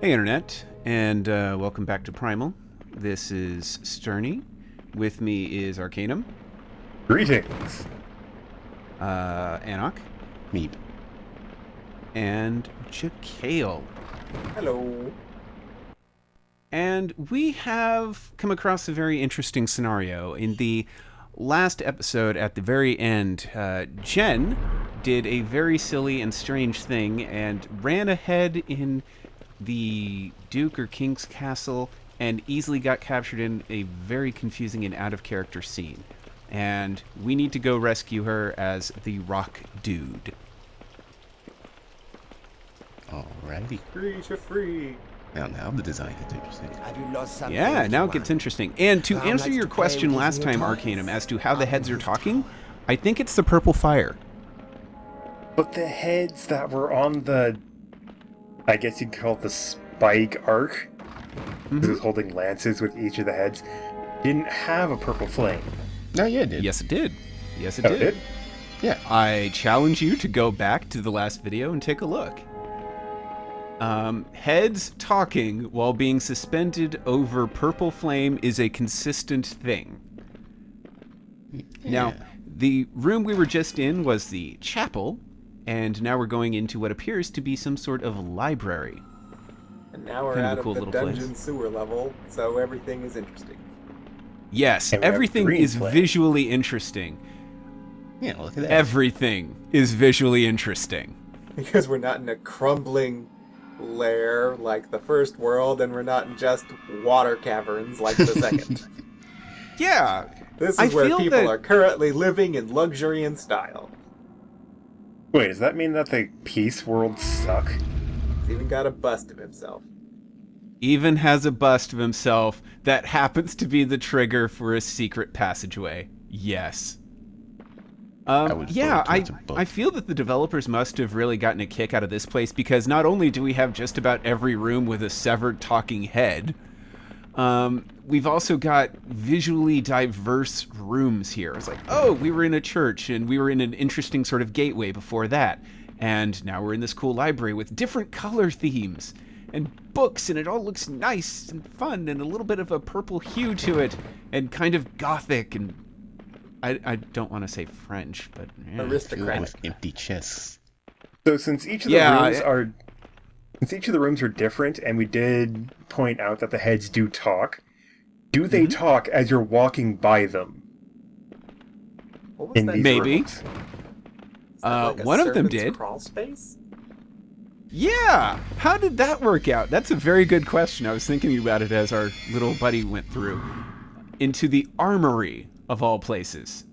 Hey Internet, and welcome back to Primal. This is Sterny. With me is Arcanum. Greetings. Anok. Meep. And Jakale. Hello. And we have come across a very interesting scenario. In the last episode, at the very end, Jen did a very silly and strange thing and ran ahead in the Duke or King's castle and easily got captured in a very confusing and out-of-character scene. And we need to go rescue her as the Rock Dude. Alrighty. Free to free. Now the design gets interesting. Have you lost something? Yeah, now it gets interesting. And to Tom answer likes your to play question with last new time, toys. Arcanum, as to how the heads are talking, I think it's the purple fire. But the heads that were on the, I guess you'd call it the spike arc, because it was holding lances with each of the heads, didn't have a purple flame. No, yeah, it did. Yes, it did. Yes, it Oh, did. it did? Yeah. I challenge you to go back to the last video and take a look. Heads talking while being suspended over purple flame is a consistent thing. Now, the room we were just in was the chapel, and now we're going into what appears to be some sort of library. And now we're Kind of out a cool of the little place. dungeon sewer level, so everything is interesting. Yes, And we have everything green is flame. visually interesting. Yeah, look at that. Everything is visually interesting. Because we're not in a crumbling lair like the first world, and we're not in just water caverns like the second. Yeah, This I is where feel people that- are currently living in luxury and style. Wait, does that mean that the peace worlds suck? He's even got a bust of himself. even has a bust of himself that happens to be the trigger for a secret passageway. Yes. would Yeah, vote towards a book. I feel that the developers must have really gotten a kick out of this place, because not only do we have just about every room with a severed talking head, we've also got visually diverse rooms here. It's like, oh, we were in a church, and we were in an interesting sort of gateway before that, and now we're in this cool library with different color themes and books, and it all looks nice and fun and a little bit of a purple hue to it and kind of gothic, and I don't want to say French, but yeah. Filled Aristocratic. with empty chests. So since each of the rooms are different, and we did point out that the heads do talk, do they talk as you're walking by them? What was In that? these Maybe. rooms? Is that like a One of them serpent's did. Crawl space? Yeah! How did that work out? That's a very good question. I was thinking about it as our little buddy went through. Into the armory, of all places.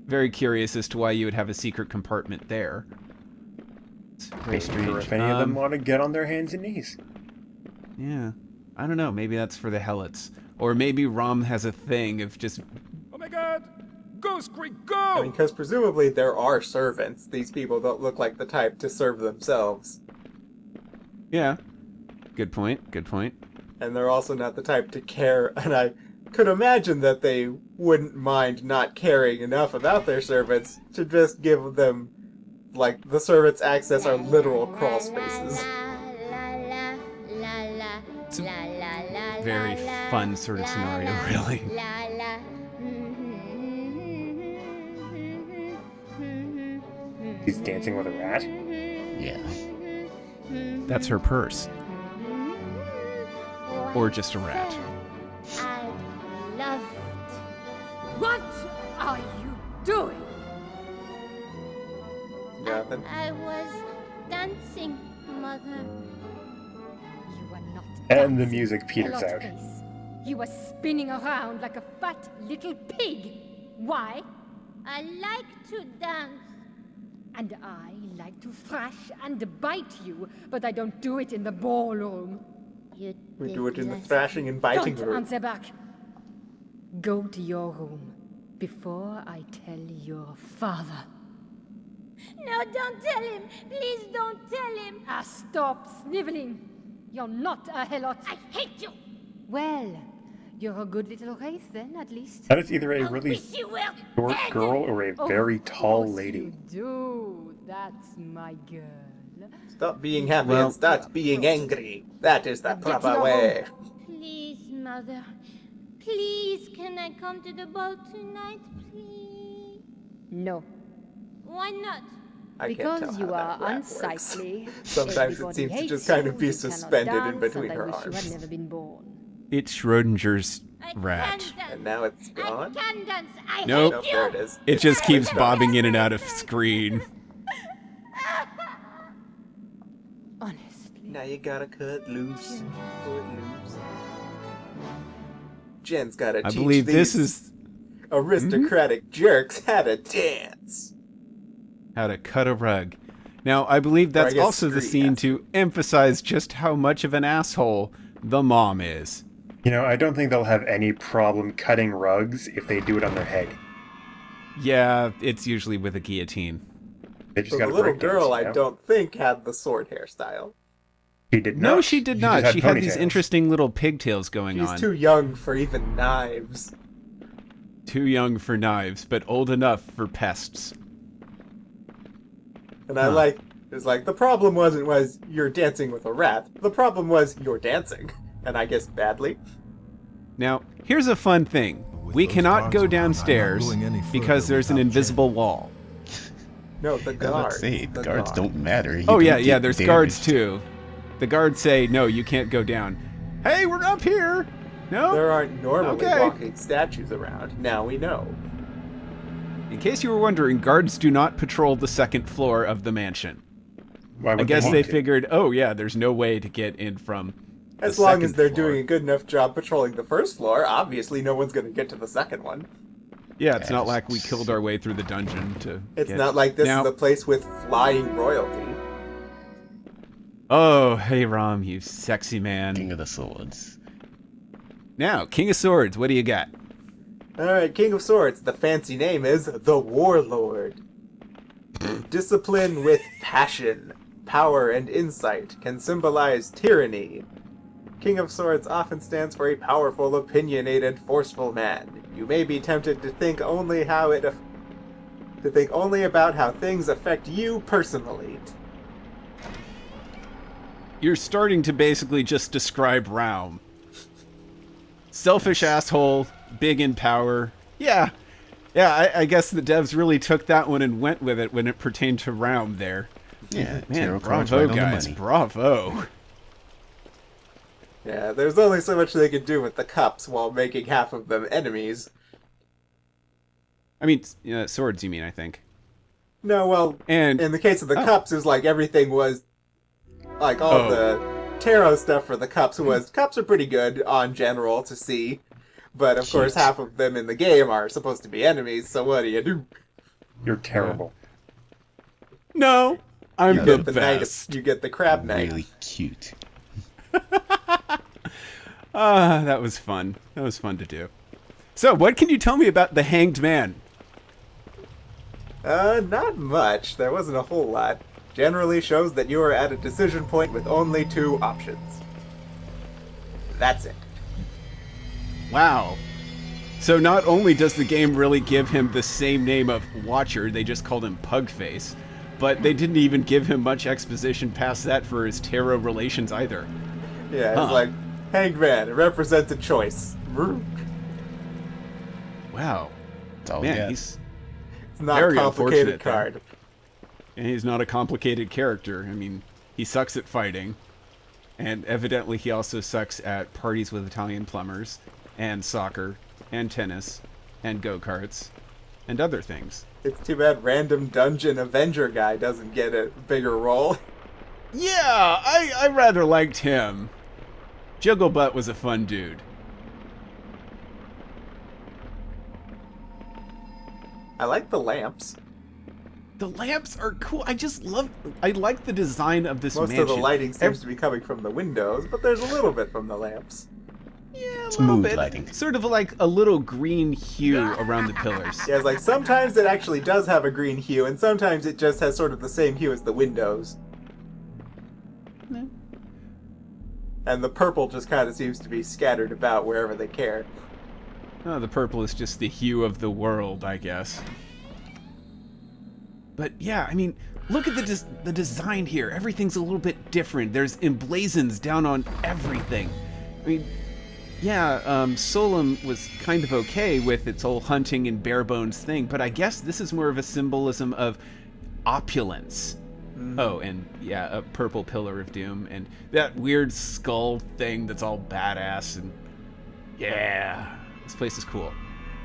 Very curious as to why you would have a secret compartment there. It's very strange. Or if any of them want to get on their hands and knees. Yeah. I don't know. Maybe that's for the Helots. Or maybe Rom has a thing of just... Oh my god! Go, Scree, go! I mean, because presumably there are servants. These people don't look like the type to serve themselves. Yeah. Good point. Good point. And they're also not the type to care, and I could imagine that they wouldn't mind not caring enough about their servants to just give them, like, the servants' access are literal crawl spaces. It's a very fun sort of scenario, really. He's dancing with a rat. Yeah. That's her purse. Or just a rat. I loved. What are you doing? Nothing. I was dancing, Mother. You were not And the dancing, music peters Helot out. Face. You were spinning around like a fat little pig. Why? I like to dance. And I like to thrash and bite you, but I don't do it in the ballroom. You We did do it in the last thrashing and biting Don't room. answer back. Go to your room before I tell your father. No, don't tell him. Please don't tell him. Stop sniveling. You're not a helot. I hate you. Well, you're a good little wraith then, at least. That is either a I really wish you were short dead. girl or a Of very tall course lady. You do. That's my girl. Stop being happy Well- and start being angry. That is the proper way. Please, Mother. Please, can I come to the ball tonight, please? No, Why not? I can't tell because how you that are rap works. unsightly. Sometimes it Everybody seems to hates just kind of you, be you cannot suspended in dance, between and her I wish you arms. had never been born. It's Schrodinger's I rat. can't dance. And now it's I gone. can dance. I Nope. Nope, hate there you. it is. It just keeps bobbing in and out of screen. Honestly. Now you gotta cut loose. Cut loose. Jen's gotta I teach believe these this is aristocratic jerks how to dance. how to cut a rug. Now, I believe Or I that's guess also the Scree scene has to emphasize just how much of an asshole the mom is. You know, I don't think they'll have any problem cutting rugs if they do it on their head. Yeah, it's usually with a guillotine. They just So got the to little break dance, girl, you I know? don't think, had the sword hairstyle. She did not. No, she did just not. She had these ponytails. interesting little pigtails going She's on. too young for even knives. Too young for knives, but old enough for pests. And I like, it's like, the problem was you're dancing with a rat. The problem was you're dancing. And I guess badly. Now, here's a fun thing. We those cannot guards go around, I'm not downstairs going any because further there's an without invisible wall. No, the I was about guards. to say, The guards guard. don't matter. You Oh don't yeah, yeah, get there's guards damaged. too. The guards say, no, you can't go down. Hey, we're up here! No? There aren't normally Okay. walking statues around. Now we know. In case you were wondering, guards do not patrol the second floor of the mansion. Why I would guess want they to? figured, oh yeah, there's no way to get in from the As long as second they're floor. doing a good enough job patrolling the first floor, obviously no one's going to get to the second one. Yeah, it's not Yes. like we killed our way through the dungeon to It's get... not like this Now- is a place with flying royalty. Oh, hey Rom, you sexy man. King of the Swords. Now, King of Swords, what do you got? Alright, King of Swords. The fancy name is the Warlord. Discipline with passion, power, and insight can symbolize tyranny. King of Swords often stands for a powerful, opinionated, forceful man. You may be tempted to think only about how things affect you personally. You're starting to basically just describe Raum. Selfish asshole, big in power. Yeah. Yeah, I guess the devs really took that one and went with it when it pertained to Raum there. Yeah, Man, tarot cards bravo, right on the guys. money. Bravo. Yeah, there's only so much they can do with the cups while making half of them enemies. I mean, swords, you mean, I think. No, well, And in the case of the Oh. cups, is like everything was, like all Oh. the tarot stuff for the cups are pretty good on general to see, but of course Shit. half of them in the game are supposed to be enemies. So what do you do? You're terrible. no, I'm You the get the knight. best. You get the crab knight. Really cute. That was fun. That was fun to do. So, what can you tell me about the Hanged Man? Not much. There wasn't a whole lot. Generally shows that you are at a decision point with only two options. That's it. Wow. So not only does the game really give him the same name of Watcher, they just called him Pugface, but they didn't even give him much exposition past that for his tarot relations either. Yeah, Huh. it's like, Hanged Man, it represents a choice. Wow. That's all Man, we got. he's It's not Very a complicated unfortunate, though. card. and he's not a complicated character. I mean, he sucks at fighting, and evidently he also sucks at parties with Italian plumbers, and soccer, and tennis, and go-karts, and other things. It's too bad random dungeon Avenger guy doesn't get a bigger role. Yeah, I rather liked him. Jugglebutt was a fun dude. I like the lamps. The lamps are cool. I like the design of this Most mansion. of the lighting seems to be coming from the windows, but there's a little bit from the lamps. Yeah, a little Smooth bit. lighting. Sort of like a little green hue around the pillars. Yeah, it's like sometimes it actually does have a green hue, and sometimes it just has sort of the same hue as the windows. Yeah. And the purple just kind of seems to be scattered about wherever they care. Oh, the purple is just the hue of the world, I guess. But yeah, I mean, look at the design here. Everything's a little bit different. There's emblazons down on everything. I mean, yeah, Solum was kind of okay with its whole hunting and bare bones thing, but I guess this is more of a symbolism of opulence. Oh, and yeah, a purple pillar of doom, and that weird skull thing that's all badass, and yeah, this place is cool.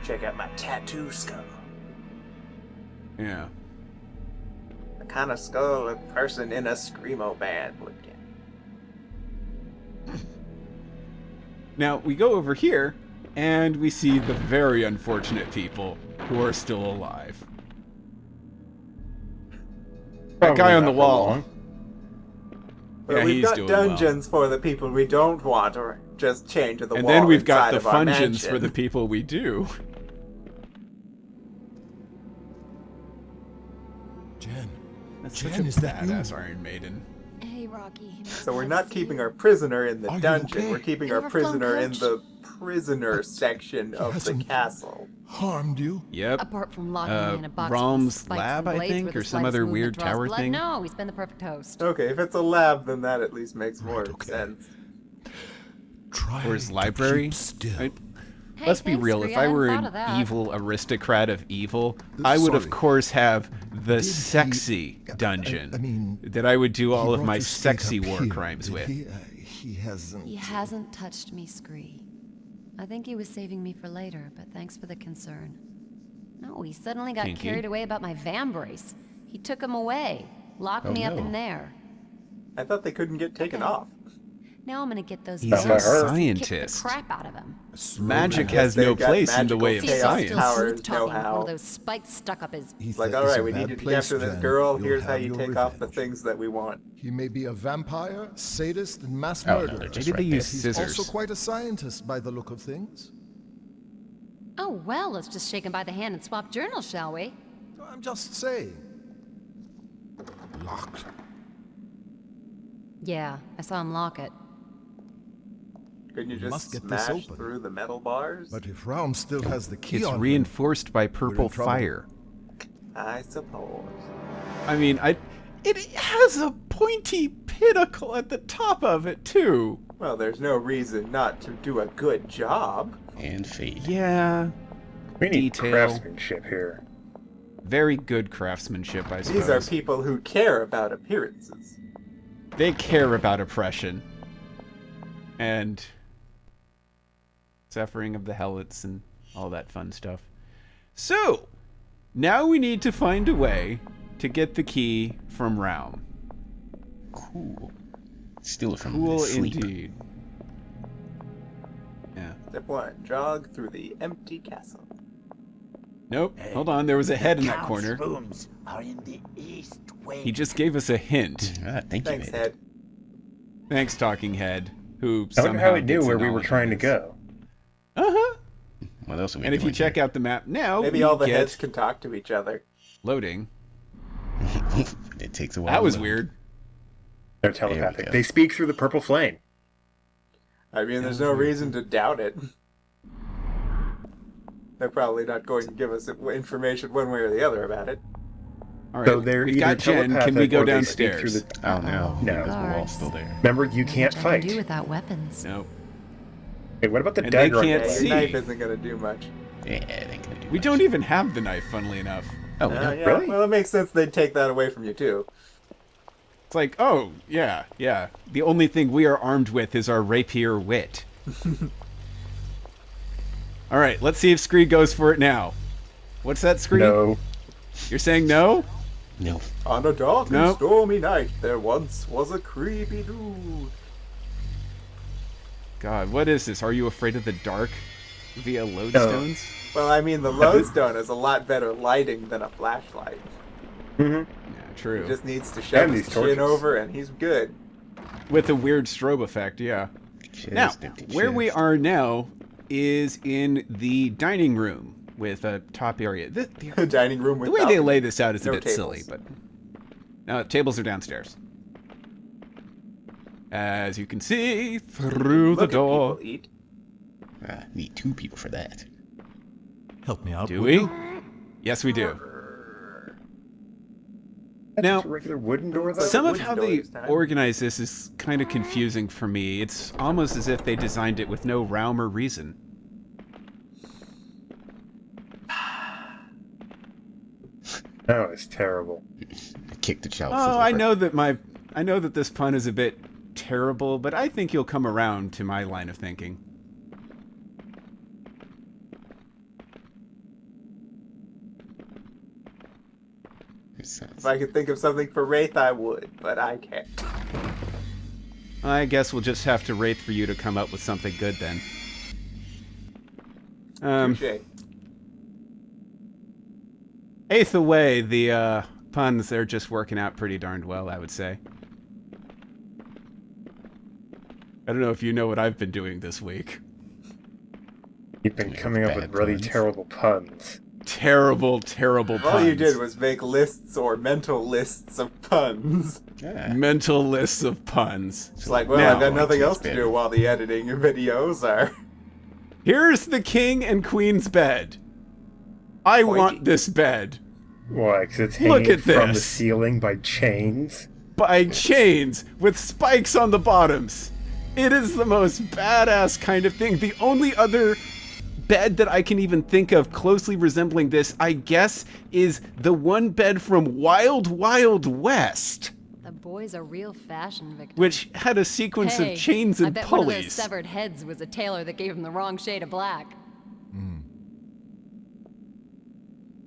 Check out my tattoo skull. Yeah. The kind of skull a person in a screamo band would get. Now, we go over here, and we see the very unfortunate people who are still alive. That guy on the wall. Well, Yeah, we've he's got doing dungeons for the people we don't want, or just chained to the and wall. then we've got inside the of our fungeons mansion. for the people we do. Jen. That's Jen, such a is that you? badass Iron Maiden. Hey, Rocky. So we're not keeping our prisoner in the Are you dungeon. okay? We're keeping You're our a flunk prisoner in coach. the prisoner section of the hasn't- castle. Harmed you? Yep. Apart from locking me in a box Rom's with spikes lab, and I blades think, where the or some slightest other movement weird draws tower blood, thing. No, he's been the perfect host. Okay, if it's a lab, then that at least makes more okay. sense. Try Or his to library. keep still. Hey, Let's be thanks, real. Scree, If I I hadn't were thought an of that. evil aristocrat of evil, I would, of Sorry. course, have the Did he- sexy dungeon I mean, that I would do all he of brought my your state sexy up war here, crimes did with. He hasn't. He hasn't touched me, Scree. I think he was saving me for later, but thanks for the concern. No, he suddenly got Kinky. carried away about my vambrace. He took him away, locked me up no. in there. I thought they couldn't get taken Okay. off. Now I'm gonna get those He's Not a by vambraces her. and kick the scientist. crap out of him. Magic I guess has no they've got place in the magical way of chaos science. Still powers smooth talking, know how. one of those spiked stuck-up-is. He Like, thinks alright, it's a we need bad to get place, after this Jen. girl. You'll Here's how have you your take off the revenge. things that we want. He may be a vampire, sadist, and mass Oh, no, murderer. they're just Maybe they right there. use He's scissors. also quite a scientist by the look of things. Oh, well, let's just shake him by the hand and swap journals, shall we? I'm just saying. Locked. Yeah, I saw him lock it. Couldn't you We just must get this smash open. through the metal bars? But if Raum still has the key It's on him, reinforced by purple trouble. fire. I suppose. I mean, it has a pointy pinnacle at the top of it too. Well, there's no reason not to do a good job. And fade. Yeah, We need Detail. craftsmanship here. very good craftsmanship, I suppose. These are people who care about appearances. They care about oppression and suffering of the helots and all that fun stuff. So, now we need to find a way to get the key from Raum. Cool. Steal it from Cool his sleep. indeed. Yeah. Step 1. Jog through the empty castle. Nope. Hold on. There was a head in that Count's corner. rooms are in the east wing. He just gave us a hint. Ah, thank you, Thanks, man. Head. Thanks, Talking Head, who I somehow wonder how it knew gets where a we were knowledge trying to of this. go. Uh-huh. What else are we And if you doing check out the map now, Maybe we all the get heads can talk to each other. loading. here? It takes a while. That was to load. weird. They're we telepathic. go. They speak through the purple flame. I mean, there's no reason to doubt it. They're probably not going to give us information one way or the other about it. All right, So they're we've either got Jen. Can we telepathic go or they speak downstairs? through the- Oh no. No. The wall's Guards. still there. Remember, you Not can't much I can fight. do without weapons. No. Hey, what about the And they dagger on your can't Yeah, leg? see. your knife isn't going to do much. Yeah, it ain't gonna do We much. don't even have the knife, funnily enough. Oh, we don't. Yeah, Really? well, it makes sense they'd take that away from you, too. It's like, oh, yeah. The only thing we are armed with is our rapier wit. All right, let's see if Scree goes for it now. What's that, Scree? No. You're saying no? No. On a dark and Nope. stormy night, there once was a creepy dude. God, what is this? Are you afraid of the dark via No. lodestones? Well, I mean, the lodestone is a lot better lighting than a flashlight. Mm-hmm. Yeah, He true. just needs to shove And his these chin torches. over, and he's good. With a weird strobe effect, yeah. Chest, Now, empty where we chest. are now is in the dining room with a top area. A dining room with The way they balcony. lay this out is a No bit silly, tables. but no, tables are downstairs. As you can see through Look the at door. people eat. Ah, need 2 people for that. Help me out. Do will we? you? Yes, we do. Now, Just a regular wooden door, though? some of wooden how door they this time. organize this is kind of confusing for me. It's almost as if they designed it with no rhyme or reason. No, it's terrible. I kicked the chalice. Oh, I know that this pun is a bit terrible, but I think you'll come around to my line of thinking. If I could think of something for Wraith, I would, but I can't. I guess we'll just have to wait for you to come up with something good then. Touché. Eighth away, the puns, they're just working out pretty darned well, I would say. I don't know if you know what I've been doing this week. You've been coming up with really terrible puns. Terrible, terrible puns. All you did was make lists or mental lists of puns. Yeah. Mental lists of puns. It's like, well, Now- I've got nothing else to do while the editing videos are. Here's the king and queen's bed. I want this bed. Why? Because it's Look hanging at from the this. ceiling by chains? By chains with spikes on the bottoms. It is the most badass kind of thing. The only other bed that I can even think of closely resembling this, I guess, is the one bed from Wild Wild West, The boy's a real fashion victim. which had a sequence Hey, of chains I and bet one of those pulleys. severed heads was a tailor that gave him the wrong shade of black.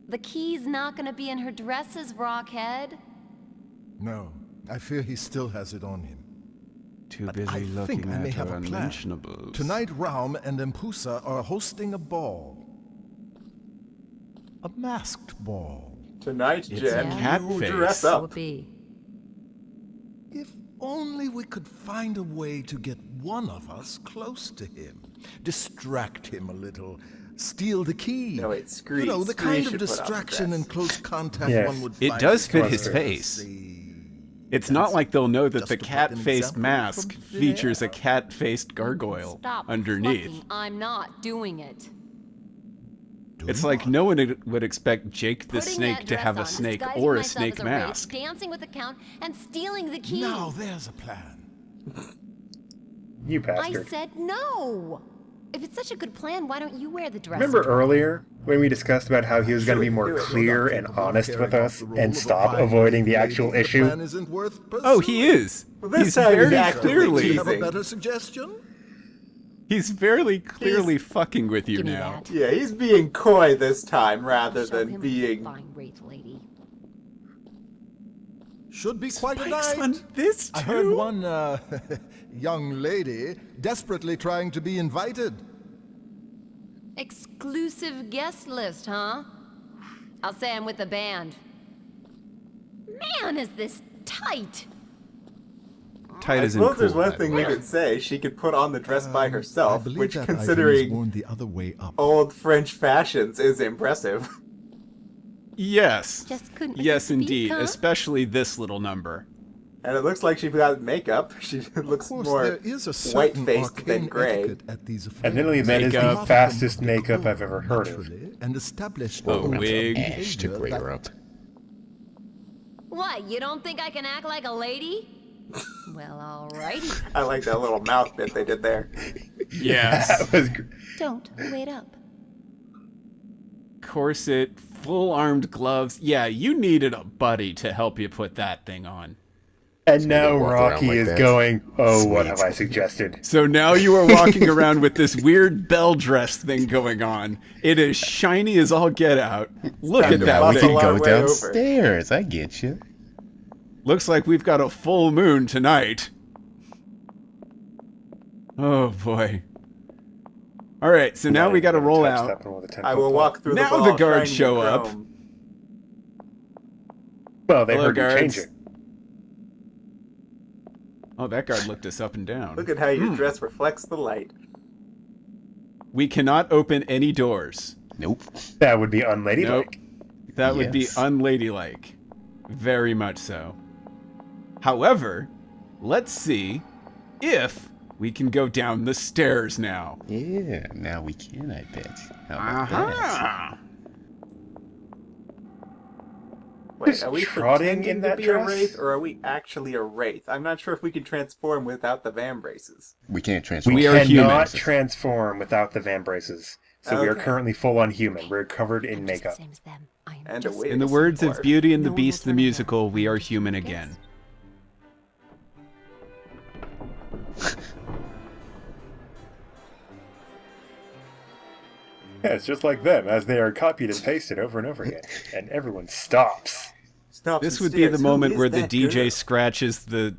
The key's not gonna be in her dresses, Rockhead. No, I fear he still has it on him. Too But busy I think looking I may at have her a plan. unmentionables. Tonight, Raum and Empusa are hosting a ball. A masked ball. Tonight, It's Jen, a cat you face. dress Will up. be. If only we could find a way to get one of us close to him. Distract him a little. Steal the key. No, wait, Scree. You know, the Scree kind should of put on the distraction dress. and close contact Yes. one would It find does fit in his a face. fantasy. It's not like they'll know that Just the to put an cat-faced example mask from thin features a air. cat-faced gargoyle Stop underneath. clucking. I'm not doing it. It's like no one would expect Jake the Putting Snake that to dress have a on, snake disguising or a myself snake as wraith, mask. dancing with the count, and stealing the key. Now there's a plan. You I bastard. said no. If it's such a good plan, why don't you wear the dress? Remember and- earlier when we discussed about how he was going to be Sure, more do it. clear and honest with us and stop Finally, avoiding the maybe actual the issue? plan isn't worth Oh, he pursuing. is. Well, this He's time he's very actively clearly. Have a teasing. better suggestion? He's very clearly fucking with you Give me now. that. Yeah, he's being coy this time rather Show than him being. fine wraith lady. Should be quite a Spikes night. on this I heard too? one young lady desperately trying to be invited. Exclusive guest list, huh? I'll say I'm with the band. Man, is this tight! Tight I as in suppose there's cool, one by thing the we way. could say. She could put on the dress by I herself, believe which, that item is considering worn the other way up. old French fashions, is impressive. Yes. Just couldn't Yes, speak, indeed. huh? Especially this little number. And it looks like she's got makeup. She looks Of course, more there is a certain white-faced than arcane gray. etiquette at these affairs. Admittedly, that is the Makeup. fastest makeup I've ever heard of. Naturally, and established A rules of wig. Ash to behavior gray that- her up. What, you don't think I can act like a lady? Well, alrighty. I like that little mouth bit they did there. Yes. That was gr- Don't wait up. Corset, full armed gloves. Yeah, you needed a buddy to help you put that thing on. And now walk around Rocky like is that. going, oh, what Sweet. have I suggested? So now you are walking around with this weird bell dress thing going on. It is shiny as all get out. Look time at to that bustle We thing. our can go way over. downstairs. I get you. Looks like we've got a full moon tonight. Oh boy. All right, so now we got to roll Touch out. that one with a 10 I will foot walk through the Now ball the guards shining show in up. chrome. Well, they Hello, heard you change guards. it. Oh, that guard looked us up and down. Look at how your dress reflects the light. We cannot open any doors. Nope. That would be unladylike. That would be Yes. unladylike. Very much so. However, let's see if we can go down the stairs now. Yeah, now we can, I bet. How about that? Aha! Wait, are we trotting pretending in to that be dress? a wraith, or are we actually a wraith? I'm not sure if we can transform without the vambraces. We can't transform. We are cannot humans. transform without the vambraces. So we are Okay. currently full on human. We're covered in I'm just the makeup. same as them. I am And a just wig. In the Yes, words Lord. of Beauty and the No one will Beast the turn a hair. musical, we I'm are just human a guest. again. Yeah, it's just like them, as they are copied and pasted over and over again. And everyone stops. Stops This and would be the stares. Who moment is where the that DJ girl? scratches the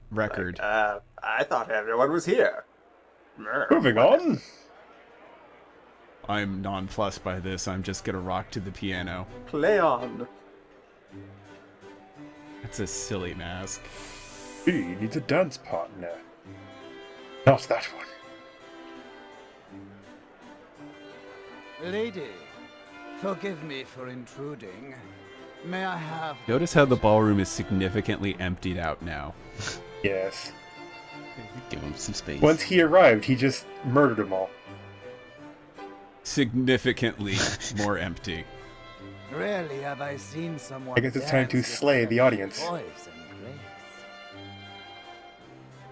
record. I thought everyone was here. Moving on. I'm nonplussed by this. I'm just gonna rock to the piano. Play on. That's a silly mask. He needs a dance partner. Not that one. Lady, forgive me for intruding. May I have... Notice how the ballroom is significantly emptied out now. Yes. Give him some space. Once he arrived, he just murdered them all. Significantly more empty. Rarely have I seen someone I guess it's time to dance with slay the such audience. poise and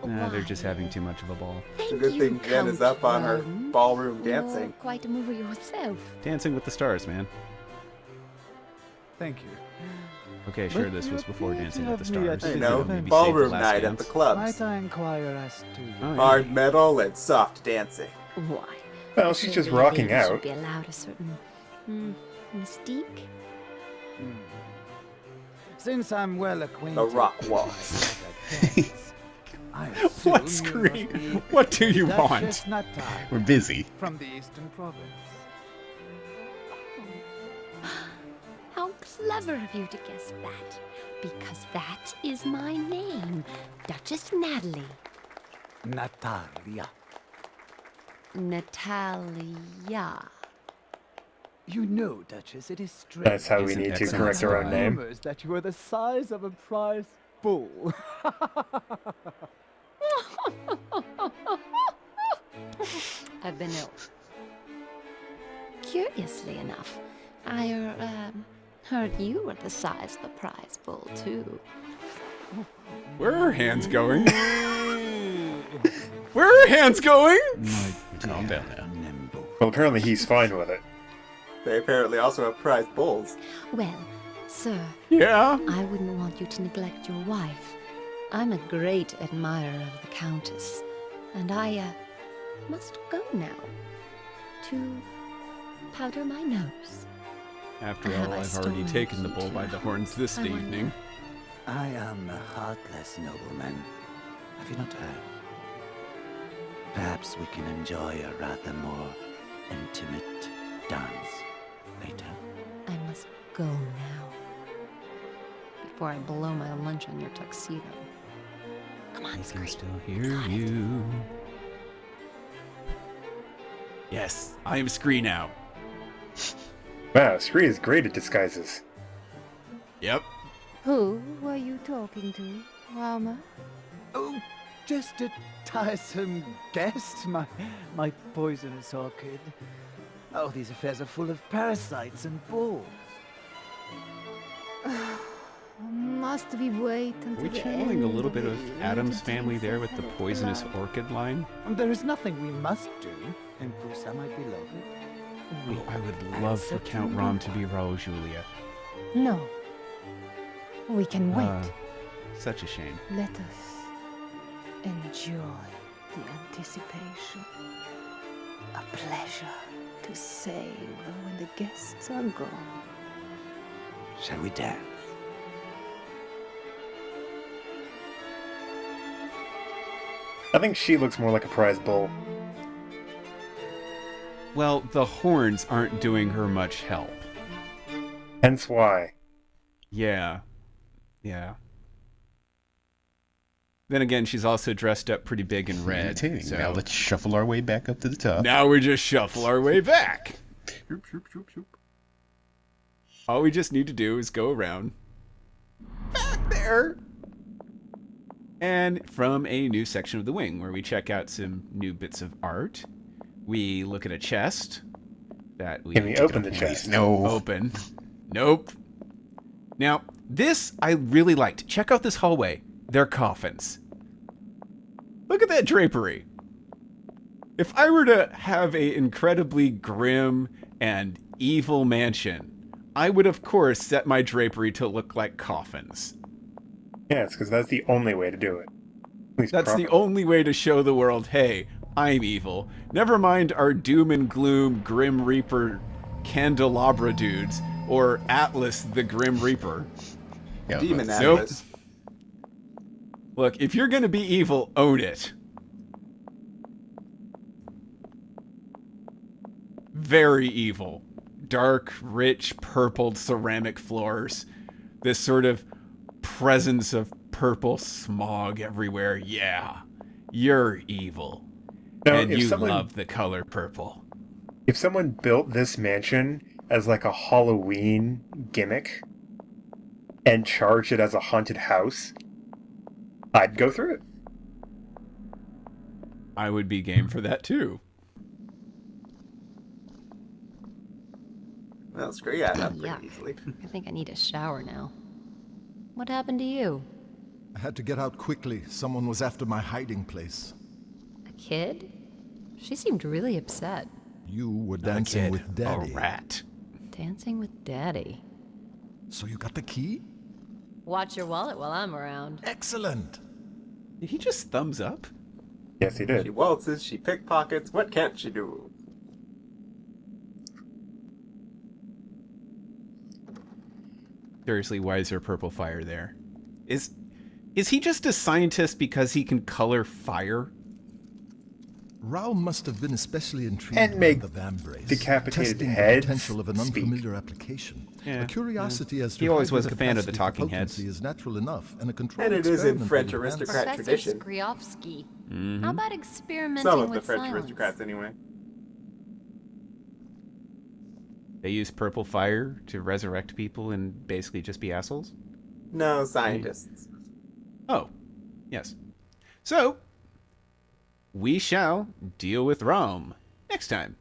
grace. Nah, they're just having too much of a ball. It's a good thing Jen is up on her ballroom dancing. You're quite a mover yourself. Dancing with the Stars, man. Thank you. Okay, sure, But this you was before appear Dancing to with the have me Stars. at You this know, event. Maybe save the ballroom last night at dance. the clubs. Might I inquire as to... Oh, yeah. Hard metal and soft dancing. Why? Well, she's just Surely a rocking lady should out. be allowed a certain mystique. Since I'm well acquainted... The rock with wall. my other guests, I assume What, you Scree? must be What do you Duchess want? Natai We're busy. from the Eastern Province. How clever of you to guess that. Because that is my name, Duchess Natalie. Natalia. Natalia. You know, Duchess, it is strange. That's how we Isn't need to excellent correct our own spy. name. Rumors that you are the size of a prize bull. I've been ill. Curiously enough, I heard you were the size of a prize bull, too. Where are her hands going? Where are her hands going? Calm down now. Well, apparently he's fine with it. They apparently also have prize bulls. Well, sir, Yeah. I wouldn't want you to neglect your wife. I'm a great admirer of the Countess, and I must go now to powder my nose. After Have all, I I've already stolen taken the you bull to by your the house? horns this I wonder. evening. I am a heartless nobleman. Have you not heard? Perhaps we can enjoy a rather more intimate dance later. I must go now. Before I blow my lunch on your tuxedo. Come on, I can Scree. still hear you. Yes, I am Scree now. Wow, Scree is great at disguises. Yep. Who were you talking to, Rama? Oh, just a tiresome guest, my poisonous orchid. Oh, these affairs are full of parasites and balls. Must we wait Are until we the channeling a end little bit of the Adam's emergency family there with the for poisonous blood? orchid line? There is nothing we must do, Impulsa, my beloved. Oh, I would love for Count Rom to be Raul Julia. No. We can wait. Such a shame. Let us enjoy the anticipation. A pleasure to savor when the guests are gone. Shall we dance? I think she looks more like a prize bull. Well, the horns aren't doing her much help. Hence why. Yeah. Yeah. Then again, she's also dressed up pretty big in red. Entertaining. So Now let's shuffle our way back up to the top. now we just shuffle our way back. Shoop, shoop, shoop, shoop. All we just need to do is go around back there. And from a new section of the wing where we check out some new bits of art. We look at a chest that we Can we open the chest? No. open. Nope. Now, this I really liked. Check out this hallway. They're coffins. Look at that drapery. If I were to have a incredibly grim and evil mansion, I would of course set my drapery to look like coffins. Yes, because that's the only way to do it. That's the only way to show the world, hey, I'm evil. Never mind our doom and gloom Grim Reaper candelabra dudes, or Atlas the Grim Reaper. Yeah, Demon Nope. Atlas. Look, if you're gonna be evil, own it. Very evil. Dark, rich, purpled ceramic floors. This sort of presence of purple smog everywhere. Yeah, you're evil. Now, And if you someone- love the color purple. If someone built this mansion as like a Halloween gimmick and charged it as a haunted house, I'd go through it. I would be game for that too. Well, Scree got up Yuck. pretty easily. I think I need a shower now. What happened to you? I had to get out quickly. Someone was after my hiding place. A kid? She seemed really upset. You were Not a dancing kid, with Daddy. a rat. Dancing with Daddy. So you got the key? Watch your wallet while I'm around. Excellent. Did he just thumbs up? Yes, he did. She waltzes, she pickpockets. What can't she do? Seriously, why is there purple fire there? Is he just a scientist because he can color fire? Rao must have been especially intrigued And by make the vambrace, decapitated testing heads the potential of an speak. unfamiliar application. Yeah, A curiosity as to He always how was their a fan of the capacity for talking heads. potency is natural enough, and a controlled And it is in experiment French will advance- aristocrat Professor tradition. Skriovsky. Mm-hmm. How about experimenting Some of the with French silence? aristocrats, anyway. They use purple fire to resurrect people and basically just be assholes? No, scientists. Oh, yes. So, we shall deal with Rome next time.